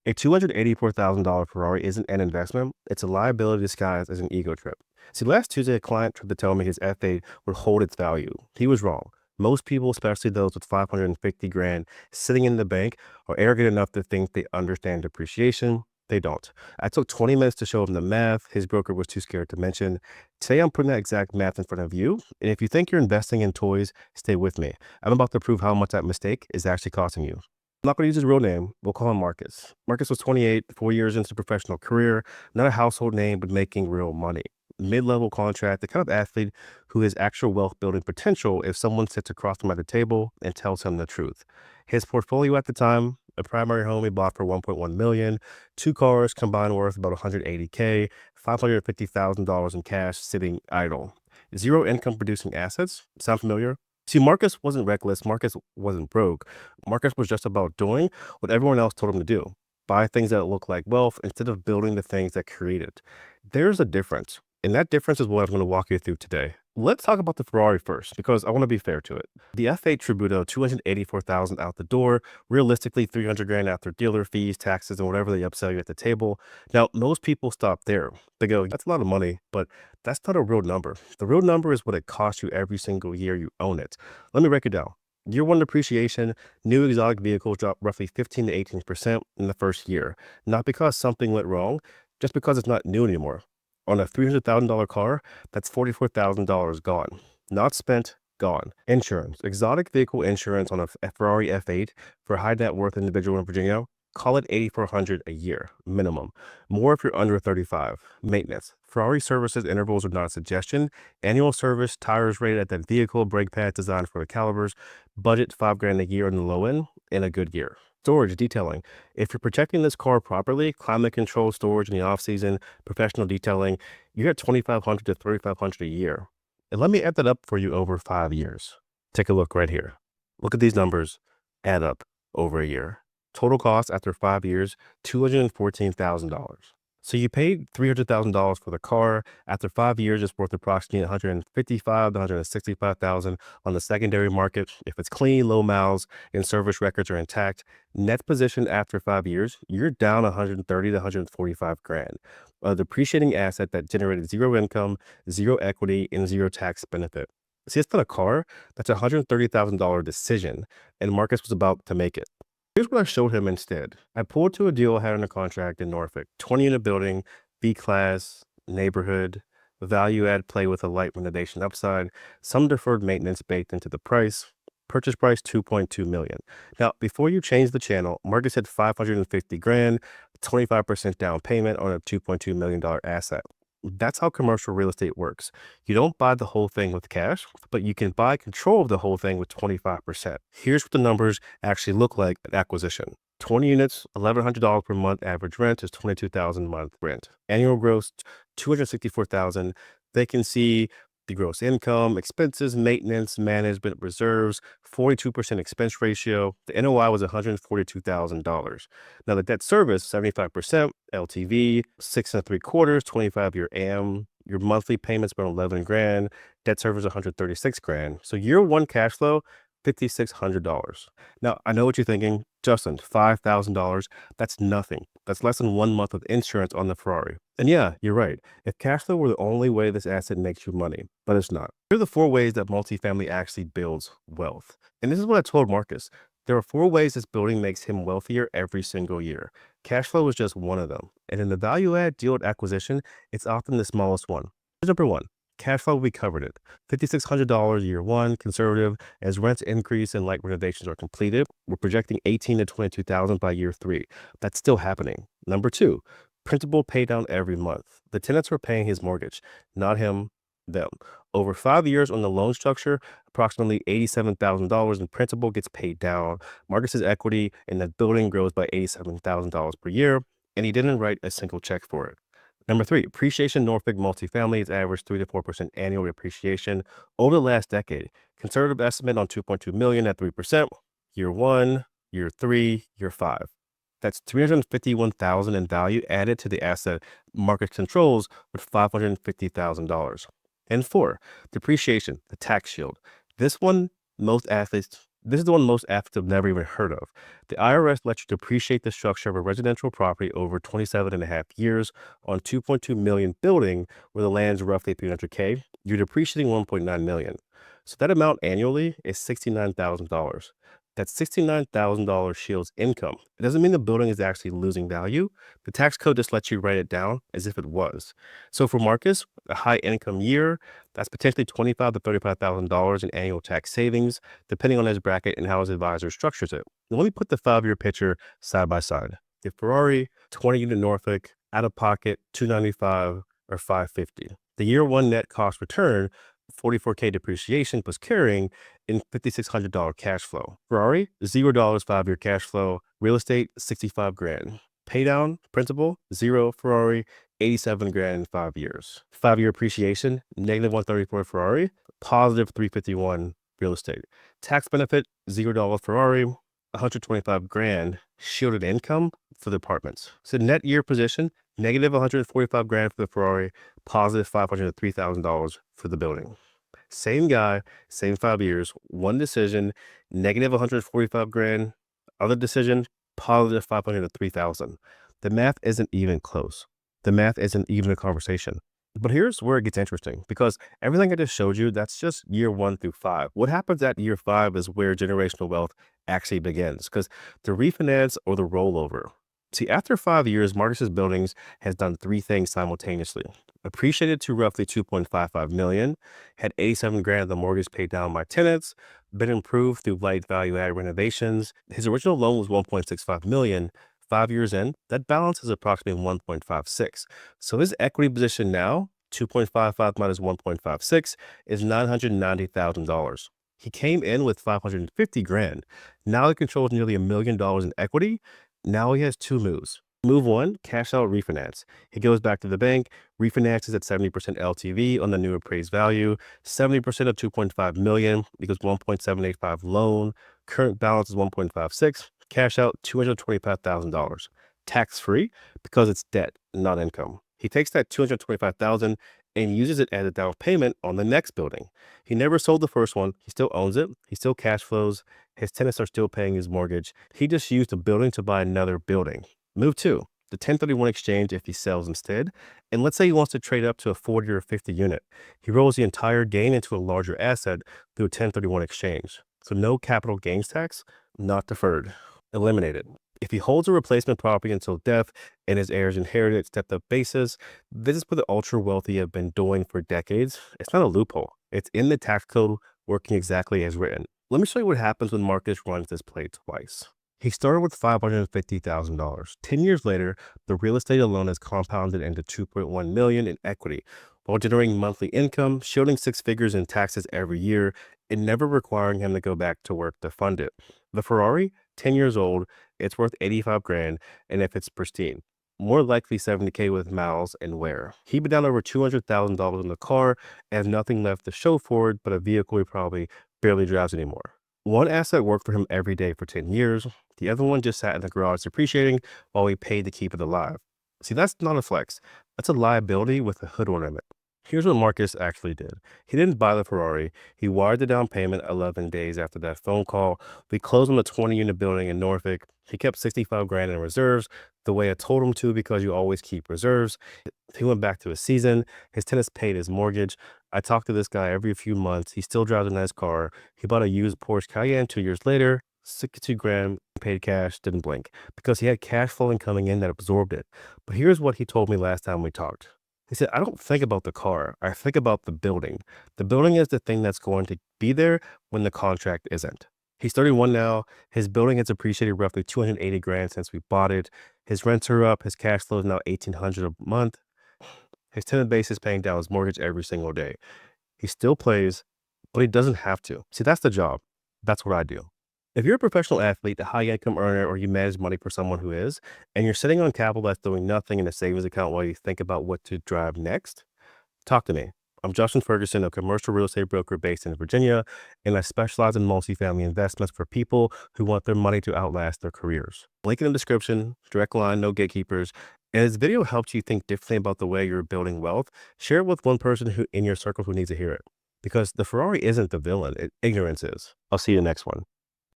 A $284,000 Ferrari isn't an investment, it's a liability disguised as an ego trip. See, last Tuesday, a client tried to tell me his F8 would hold its value. He was wrong. Most people, especially those with 550 grand sitting in the bank, are arrogant enough to think they understand depreciation. They don't. I took 20 minutes to show him the math. His broker was too scared to mention. Today, I'm putting that exact math in front of you. And if you think you're investing in toys, stay with me. I'm about to prove how much that mistake is actually costing you. I'm not going to use his real name. We'll call him Marcus. Marcus was 28, 4 years into professional career, not a household name, but making real money. Mid-level contract, the kind of athlete who has actual wealth building potential if someone sits across from him at the table and tells him the truth. His portfolio at the time, a primary home he bought for 1.1 million, two cars combined worth about 180K, $550,000 in cash sitting idle. Zero income producing assets. Sound familiar? See, Marcus wasn't reckless. Marcus wasn't broke. Marcus was just about doing what everyone else told him to do. Buy things that look like wealth instead of building the things that create it. There's a difference. And that difference is what I'm going to walk you through today. Let's talk about the Ferrari first, because I want to be fair to it. The F8 Tributo, 284,000 out the door, realistically 300 grand after dealer fees, taxes, and whatever they upsell you at the table. Now, most people stop there. They go, that's a lot of money, but that's not a real number. The real number is what it costs you every single year you own it. Let me break it down. Year one depreciation, new exotic vehicles drop roughly 15 to 18% in the first year. Not because something went wrong, just because it's not new anymore. On a $300,000 car, that's $44,000 gone. Not spent, gone. Insurance. Exotic vehicle insurance on a Ferrari F8 for a high net worth individual in Virginia, call it $8,400 a year, minimum. More if you're under 35. Maintenance. Ferrari services intervals are not a suggestion. Annual service, tires rated at that vehicle, brake pads designed for the calibers, budget 5 grand a year on the low end in a good year. Storage, detailing. If you're protecting this car properly, climate control storage in the off season, professional detailing, you're at $2,500 to $3,500 a year. And let me add that up for you over 5 years. Take a look right here. Look at these numbers, add up over a year. Total cost after 5 years, $214,000. So you paid $300,000 for the car. After 5 years, it's worth approximately 155 to 165,000 on the secondary market. If it's clean, low miles, and service records are intact, net position after 5 years, you're down 130 to 145 grand. A depreciating asset that generated zero income, zero equity, and zero tax benefit. See, it's not a car. That's a $130,000 decision, and Marcus was about to make it. Here's what I showed him instead. I pulled to a deal I had under contract in Norfolk, 20-unit building, B-class, neighborhood, value add play with a light renovation upside, some deferred maintenance baked into the price, purchase price 2.2 million. Now, before you change the channel, Marcus had 550 grand, 25% down payment on a $2.2 million asset. That's how commercial real estate works. You don't buy the whole thing with cash, but you can buy control of the whole thing with 25%. Here's what the numbers actually look like at acquisition. 20 units, $1,100 per month average rent is $22,000 a month rent. Annual gross, $264,000. They can see the gross income, expenses, maintenance, management, reserves, 42% expense ratio. The NOI was $142,000. Now the debt service, 75%, LTV, 6.75, 25-year AM. Your monthly payments about 11 grand. Debt service 136 grand. So year one cash flow, $5,600. Now I know what you're thinking, Justin, $5,000. That's nothing. That's less than 1 month of insurance on the Ferrari. And yeah, you're right. If cash flow were the only way this asset makes you money, but it's not. Here are the 4 ways that multifamily actually builds wealth. And this is what I told Marcus. There are 4 ways this building makes him wealthier every single year. Cash flow is just one of them. And in the value add deal acquisition, it's often the smallest one. Here's number 1. Cash flow, we covered it. $5,600 year 1, conservative. As rents increase and light renovations are completed, we're projecting 18 to 22,000 by year 3. That's still happening. Number 2, principal pay down every month. The tenants are paying his mortgage, not him, them. Over 5 years on the loan structure, approximately $87,000 in principal gets paid down. Marcus's equity in the building grows by $87,000 per year, and he didn't write a single check for it. Number 3, appreciation. Norfolk multifamily has averaged 3 to 4% annual appreciation over the last decade. Conservative estimate on 2.2 million at 3%. Year 1, year 3, year 5. That's $351,000 in value added to the asset Marcus controls with $550,000. And 4, depreciation, the tax shield. This one, most athletes This is the one most athletes have never even heard of. The IRS lets you depreciate the structure of a residential property over 27 and a half years on 2.2 million building where the land's roughly 300K. You're depreciating 1.9 million. So that amount annually is $69,000. That $69,000 shields income. It doesn't mean the building is actually losing value. The tax code just lets you write it down as if it was. So for Marcus, a high income year, that's potentially $25,000 to $35,000 in annual tax savings, depending on his bracket and how his advisor structures it. Now, let me put the 5-year picture side by side. The Ferrari, 20 unit Norfolk, out of pocket, 295 or 550. The year one net cost return, 44K depreciation plus carrying in $5,600 cash flow. Ferrari, $0 5-year cash flow. Real estate, 65 grand. Pay down, principal, 0 Ferrari, 87 grand in 5 years. 5-year appreciation, negative 134 Ferrari, positive 351 real estate. Tax benefit, $0 Ferrari, 125 grand shielded income for the apartments. So net year position, negative 145 grand for the Ferrari, positive $503,000 for the building. Same guy, same 5 years, one decision, negative 145 grand, other decision, positive 503,000. The math isn't even close. The math isn't even a conversation. But here's where it gets interesting because everything I just showed you, that's just year 1 through 5. What happens at year 5 is where generational wealth actually begins because the refinance or the rollover. See, after 5 years, Marcus's buildings has done 3 things simultaneously. Appreciated to roughly 2.55 million, had 87 grand of the mortgage paid down by tenants, been improved through light value add renovations. His original loan was 1.65 million. 5 years in, that balance is approximately 1.56. So his equity position now, 2.55 minus 1.56, is $990,000. He came in with 550 grand. Now he controls nearly $1 million in equity. Now he has 2 moves. Move 1, cash out refinance. He goes back to the bank, refinances at 70% LTV on the new appraised value, 70% of 2.5 million equals 1.785 loan. Current balance is 1.56. Cash out $225,000. Tax free because it's debt, not income. He takes that $225,000 and uses it as a down payment on the next building. He never sold the first one. He still owns it. He still cash flows. His tenants are still paying his mortgage. He just used the building to buy another building. Move 2, the 1031 exchange if he sells instead. And let's say he wants to trade up to a 40 or 50 unit. He rolls the entire gain into a larger asset through a 1031 exchange. So no capital gains tax, not deferred. Eliminated. If he holds a replacement property until death and his heirs inherit it stepped up basis, this is what the ultra wealthy have been doing for decades. It's not a loophole. It's in the tax code working exactly as written. Let me show you what happens when Marcus runs this play twice. He started with $550,000. 10 years later, the real estate alone has compounded into 2.1 million in equity, while generating monthly income, shielding 6 figures in taxes every year, and never requiring him to go back to work to fund it. The Ferrari, 10 years old, it's worth 85 grand, and if it's pristine, more likely 70K with miles and wear. He put down over $200,000 in the car and has nothing left to show for it but a vehicle he probably barely drives anymore. One asset worked for him every day for 10 years. The other one just sat in the garage depreciating while he paid to keep it alive. See, that's not a flex. That's a liability with a hood ornament. Here's what Marcus actually did. He didn't buy the Ferrari. He wired the down payment 11 days after that phone call. We closed on the 20-unit building in Norfolk. He kept 65 grand in reserves the way I told him to because you always keep reserves. He went back to his season. His tenants paid his mortgage. I talk to this guy every few months. He still drives a nice car. He bought a used Porsche Cayenne 2 years later. 62 grand, paid cash, didn't blink because he had cash flowing coming in that absorbed it. But here's what he told me last time we talked. He said, I don't think about the car. I think about the building. The building is the thing that's going to be there when the contract isn't. He's 31 now. His building has appreciated roughly 280 grand since we bought it. His rents are up. His cash flow is now 1,800 a month. His tenant base is paying down his mortgage every single day. He still plays, but he doesn't have to. See, that's the job. That's what I do. If you're a professional athlete, a high income earner, or you manage money for someone who is, and you're sitting on capital that's doing nothing in a savings account while you think about what to drive next, talk to me. I'm Justin Ferguson, a commercial real estate broker based in Virginia, and I specialize in multifamily investments for people who want their money to outlast their careers. Link in the description, direct line, no gatekeepers. And this video helps you think differently about the way you're building wealth. Share it with one person who in your circle who needs to hear it. Because the Ferrari isn't the villain, ignorance is. I'll see you in the next one.